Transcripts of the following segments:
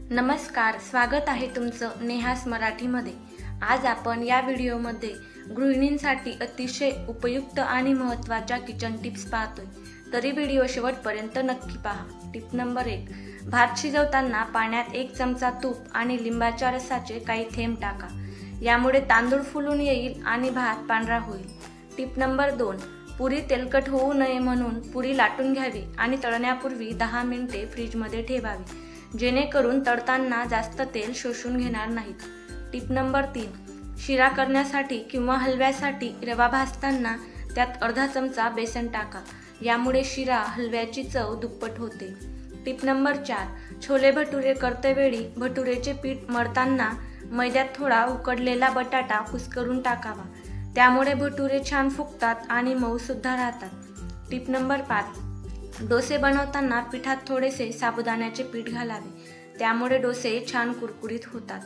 नमस्कार, स्वागत आहे तुमचं नेहास मराठीमध्ये। आज आपण या व्हिडिओमध्ये गृहिणींसाठी अतिशय उपयुक्त आणि महत्त्वाच्या किचन टिप्स पाहतोय। तरी व्हिडिओ शेवटपर्यंत नक्की पहा। टिप नंबर 1, भात शिजवताना पाण्यात 1 चमचा तूप आणि लिंबाच्या रसाचे काही थेंब टाका। यामुळे तांदूळ फुलून येईल आणि भात पांढरा होईल। टिप नंबर 2, पुरी तेलकट होऊ नये म्हणून पुरी लाटून घ्यावी आणि तळण्यापूर्वी 10 मिनिटे फ्रीजमध्ये ठेवावी, जेणेकरून तळताना जास्त तेल शोषून घेणार नाहीत। टिप नंबर 3, शिरा करण्यासाठी किंवा हलव्यासाठी रवा भाजताना त्यात अर्धा चमचा बेसन टाका। यामुळे शिरा हलव्याची चव दुप्पट होते। टिप नंबर 4, छोले भटुरे करतेवेळी भटुरेचे पीठ मळताना मैद्यात थोडा उकडलेला बटाटा कुस्करून टाकावा। त्यामुळे भटुरे छान फुगतात आणि मऊ सुद्धा राहतात। टिप नंबर 5, डोसे बनवताना पिठात थोडेसे साबुदाण्याचे पीठ घालावे, त्यामुळे डोसे छान कुरकुरीत होतात।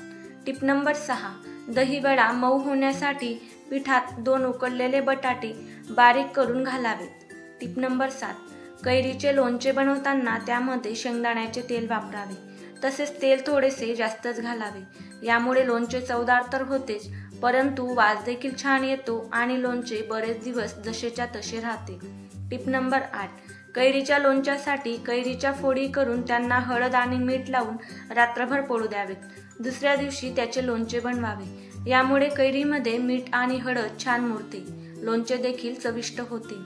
टिप नंबर 6, दही वडा मऊ होण्यासाठी पिठात 2 उकडलेले बटाटे बारीक करून घालावे। टिप नंबर 7, कैरीचे लोणचे बनवताना त्यामध्ये शेंगदाण्याचे तेल वापरावे, तसेच तेल थोडेसे जास्तच घालावे। यामुळे लोणचे चवदार तर होतेच, परंतु वास देखील छान येतो आणि लोणचे बरेच दिवस जसेच्या तसे राहते। टिप नंबर 8, कैरीच्या लोणच्यासाठी कैरीच्या फोडी करून त्यांना हळद आणि मीठ लावून रात्रभर पडू द्यावेत। दुसऱ्या दिवशी त्याचे लोणचे बनवावे। यामुळे कैरीमध्ये मीठ आणि हळद छान मुरते, लोणचे देखील चविष्ट होते।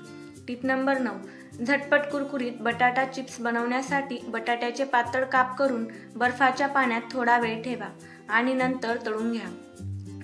टिप नंबर 9, झटपट कुरकुरीत बटाटा चिप्स बनवण्यासाठी बटाट्याचे पातळ काप करून बर्फाच्या पाण्यात थोडा वेळ ठेवा आणि नंतर तळून घ्या।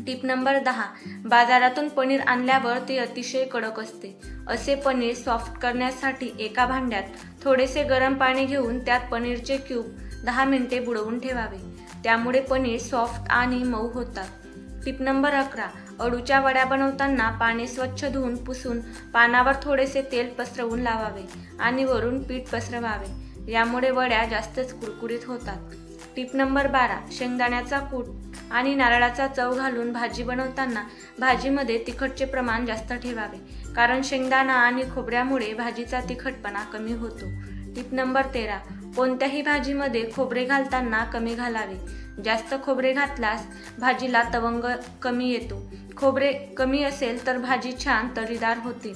टिप नंबर 10, बाजारातून पनीर आणल्यावर ते अतिशय कडक असते। असे पनीर सॉफ्ट करण्यासाठी एका भांड्यात थोडेसे गरम पाणी घेऊन त्यात पनीरचे क्यूब 10 मिनिटे बुडवून ठेवावे। त्यामुळे पनीर सॉफ्ट आणि मऊ होतात। टिप नंबर 11, अळूच्या वड्या बनवताना पाणी स्वच्छ धुवून पुसून पानावर थोडेसे तेल पसरवून लावावे आणि वरून पीठ पसरवावे। यामुळे वड्या जास्तच कुरकुरीत होतात। टिप नंबर 12, शेंगदाण्याचा कूट आणि नारळाचा चव घालून भाजी बनवताना भाजीमध्ये तिखटचे प्रमाण जास्त ठेवावे, कारण शेंगदाणा आणि खोबऱ्यामुळे भाजीचा तिखटपणा कमी होतो। टिप नंबर 13, कोणत्याही भाजीमध्ये खोबरे घालताना कमी घालावे। जास्त खोबरे घातल्यास भाजीला तवंग कमी येतो। खोबरे कमी असेल तर भाजी छान तर्रीदार होते।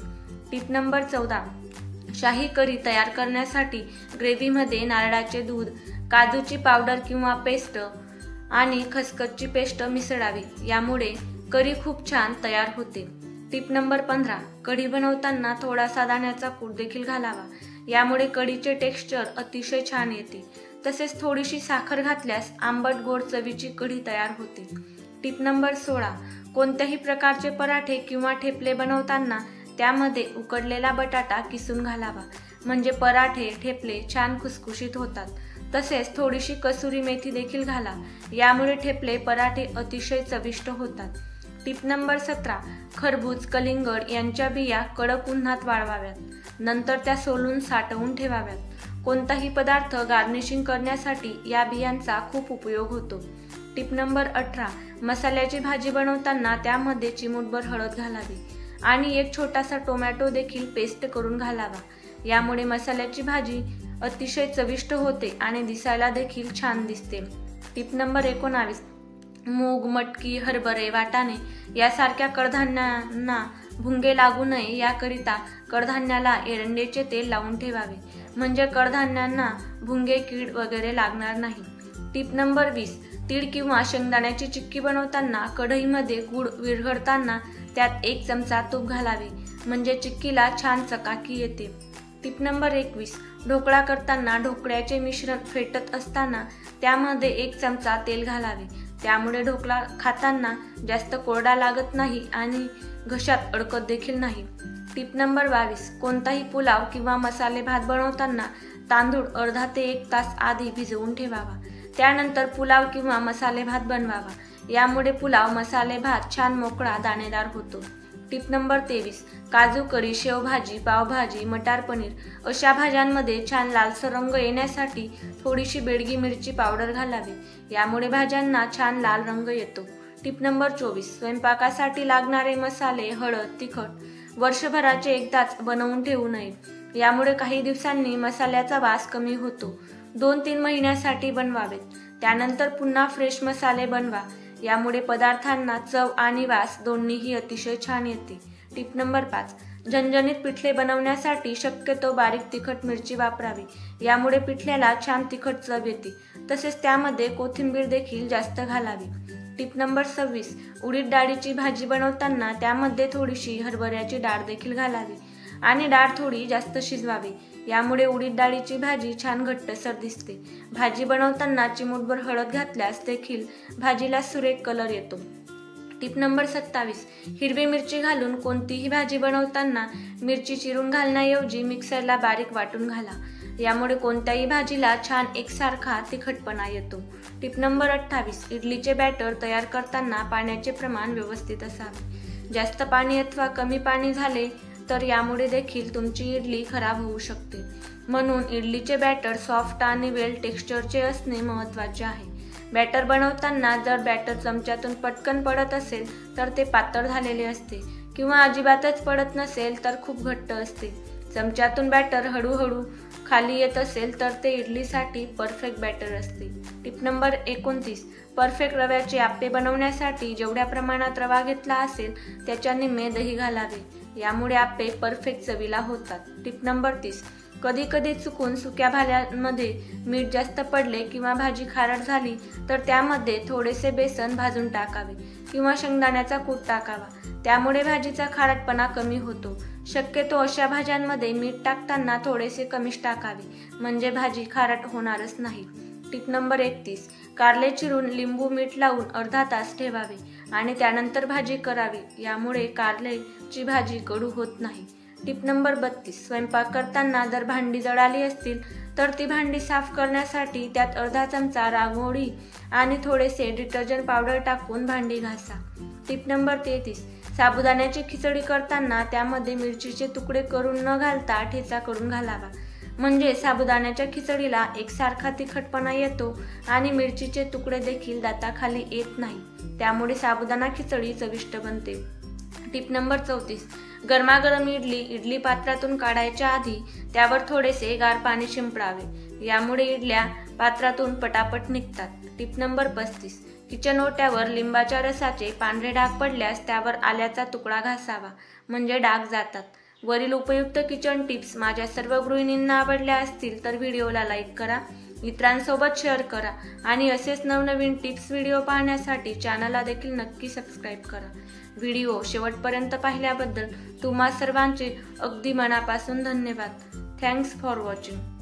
टिप नंबर 14, शाही करी तयार करण्यासाठी ग्रेव्हीमध्ये नारळाचे दूध, काजूची पावडर किंवा पेस्ट आणि खसखसची पेस्ट मिसळावी। यामुळे करी खूप छान तयार होते। टिप नंबर 15, कढी बनवताना थोडासा दाण्याचा कूट देखील घालावा। यामुळे कढीचे टेक्स्चर अतिशय छान येते। तसेच थोडीशी साखर घातल्यास आंबट गोड चवीची कढी तयार होते। टिप नंबर 16, कोणत्याही प्रकारचे पराठे किंवा ठेपले बनवताना त्यामध्ये उकडलेला बटाटा किसून घालावा, म्हणजे पराठे ठेपले छान खुसखुशीत होतात। तसेच थोडीशी कसुरी मेथी देखील घाला। यामुळे ठेपले पराठे अतिशय चविष्ट होतात। टिप नंबर 17, खरबूज, कलिंगड यांच्या बिया कडक उन्हात वाळवाव्यात, नंतर त्या सोलून साठवून ठेवाव्यात। कोणताही पदार्थ गार्निशिंग करण्यासाठी या बियांचा खूप उपयोग होतो। टिप नंबर 18, मसाल्याची भाजी बनवताना त्यामध्ये चिमूटभर हळद घालावी आणि 1 छोटासा टोमॅटो देखील पेस्ट करून घालावा। यामुळे मसाल्याची भाजी अतिशय चविष्ट होते आणि दिसायला देखील छान दिसते। टिप नंबर 19, मूग, मटकी, हरभरे, वाटाणे यासारख्या कडधान्यांना भुंगे लागू नये याकरिता कडधान्याला एरंडेचे तेल लावून ठेवावे, म्हणजे कडधान्यांना भुंगे, कीड वगैरे लागणार नाही। टिप नंबर 20, तीळ किंवा शेंगदाण्याची चिक्की बनवताना कढईमध्ये गूळ विरघळताना त्यात 1 चमचा तूप घालावे, म्हणजे चिक्कीला छान चकाकी येते। टिप नंबर 21, ढोकळा करताना ढोकळ्याचे मिश्रण फेटत असताना त्यामध्ये 1 चमचा तेल घालावे। त्यामुळे ढोकळा खाताना जास्त कोरडा लागत नाही आणि घशात अडकत देखील नाही। टिप नंबर 22, कोणताही पुलाव किंवा मसाले भात बनवताना तांदूळ अर्धा ते 1 तास आधी भिजवून ठेवावा, त्यानंतर पुलाव किंवा मसाले भात बनवावा। यामुळे पुलाव मसाले भात छान मोकळा दाणेदार होतो। टिप नंबर 23, काजू करी, शेवभाजी, पावभाजी, मटार पनीर अशा भाज्यांमध्ये छान लालसर रंग येण्यासाठी थोडीशी बेडगी मिरची पावडर घालावी। यामुळे भाज्यांना छान लाल रंग येतो। टिप नंबर 24, स्वयंपाकासाठी लागणारे मसाले, हळद, तिखट वर्षभराचे एकदाच बनवून ठेवू नये। यामुळे काही दिवसांनी मसाल्याचा वास कमी होतो। 2-3 महिन्यासाठी बनवावेत। त्यानंतर पुन्हा फ्रेश मसाले बनवा, यामुळे पदार्थांना चव आणि वास दोन्हीही अतिशय छान येते। टिप नंबर 5, झणझणीत पिठले बनवण्यासाठी शक्यतो बारीक तिखट मिरची वापरावी, यामुळे पिठल्याला छान तिखट चव येते। तसेच त्यामध्ये कोथिंबीर देखील जास्त घालावी। टिप नंबर 26, उडीद डाळीची भाजी बनवताना त्यामध्ये थोडीशी हरभऱ्याची डाळ देखील घालावी आणि डाळ थोडी जास्त शिजवावी, यामुळे उडीद डाळीची भाजी छान घट्टसर दिसते। भाजी बनवताना चिमूटभर हळद घातल्यास देखील भाजीला सुरेख कलर येतो। टिप नंबर 27, हिरवी मिरची घालून कोणतीही भाजी बनवताना मिरची चिरून घालण्याऐवजी मिक्सरला बारीक वाटून घाला, यामुळे कोणत्याही भाजीला छान एकसारखा तिखटपणा येतो। टिप नंबर 28, इडलीचे बॅटर तयार करताना पाण्याचे प्रमाण व्यवस्थित असावे। जास्त पाणी अथवा कमी पाणी झाले तर यामुळे देखील तुमची इडली खराब होऊ शकते। म्हणून इडलीचे बॅटर सॉफ्ट आणि वेल टेक्स्चरचे असणे महत्त्वाचे आहे। बॅटर बनवताना जर बॅटर चमच्यातून पटकन पडत असेल तर ते पातळ झालेले असते किंवा अजिबातच पडत नसेल तर खूप घट्ट असते। चमच्यातून बॅटर हळूहळू खाली येत असेल तर ते इडलीसाठी परफेक्ट बॅटर असते। टिप नंबर 29, परफेक्ट रव्याचे आप्पे बनवण्यासाठी जेवढ्या प्रमाणात रवा घेतला असेल त्याच्या निम्मे दही घालावे, यामुळे आप्पे परफेक्ट चवीला होतात। टिप नंबर 30, कधी कधी चुकून सुक्या भाज्यांमध्ये मीठ जास्त पडले किंवा भाजी खारट झाली तर त्यामध्ये थोडेसे बेसन भाजून टाकावे किंवा शेंगदाण्याचा कूट टाकावा, त्यामुळे भाजीचा खारटपणा कमी होतो। शक्यतो अशा भाज्यांमध्ये मीठ टाकताना थोडेसे कमीच टाकावे, म्हणजे भाजी खारट होणारच नाही। टिप नंबर 31, कारले चिरून लिंबू मीठ लावून अर्धा तास ठेवावे आणि त्यानंतर भाजी करावी, यामुळे कारल्याची भाजी कडू होत नाही। टिप नंबर 32, स्वयंपाक करताना जर भांडी जळाली असतील तर ती भांडी साफ करण्यासाठी त्यात अर्धा चमचा रांगोळी आणि थोडेसे डिटर्जंट पावडर टाकून भांडी घासा। टिप नंबर 33, साबुदाण्याची खिचडी करताना त्यामध्ये मिरचीचे तुकडे करून न घालता ठेचा करून घालावा, म्हणजे साबुदाण्याच्या खिचडीला एकसारखा तिखटपणा येतो आणि मिरचीचे तुकडे देखील दाताखाली येत नाही, त्यामुळे साबुदाणा खिचडी चविष्ट बनते। टिप नंबर 34, गरमागरम इडली पात्रातून काढायच्या आधी त्यावर थोडेसे गार पाणी शिंपडावे, यामुळे इडल्या पात्रातून पटापट निघतात। टिप नंबर 35, किचन ओट्यावर लिंबाच्या रसाचे पांढरे डाग पडल्यास त्यावर आल्याचा तुकडा घासावा, म्हणजे डाग जातात। वरील उपयुक्त किचन टिप्स माझ्या सर्व गृहिणींना आवडल्या असतील तर व्हिडिओला लाईक करा, मित्रांसोबत शेअर करा आणि असेच नवनवीन टिप्स व्हिडिओ पाहण्यासाठी चॅनलला देखील नक्की सबस्क्राईब करा। व्हिडिओ शेवटपर्यंत पाहिल्याबद्दल तुम्हा सर्वांचे अगदी मनापासून धन्यवाद। Thanks for watching.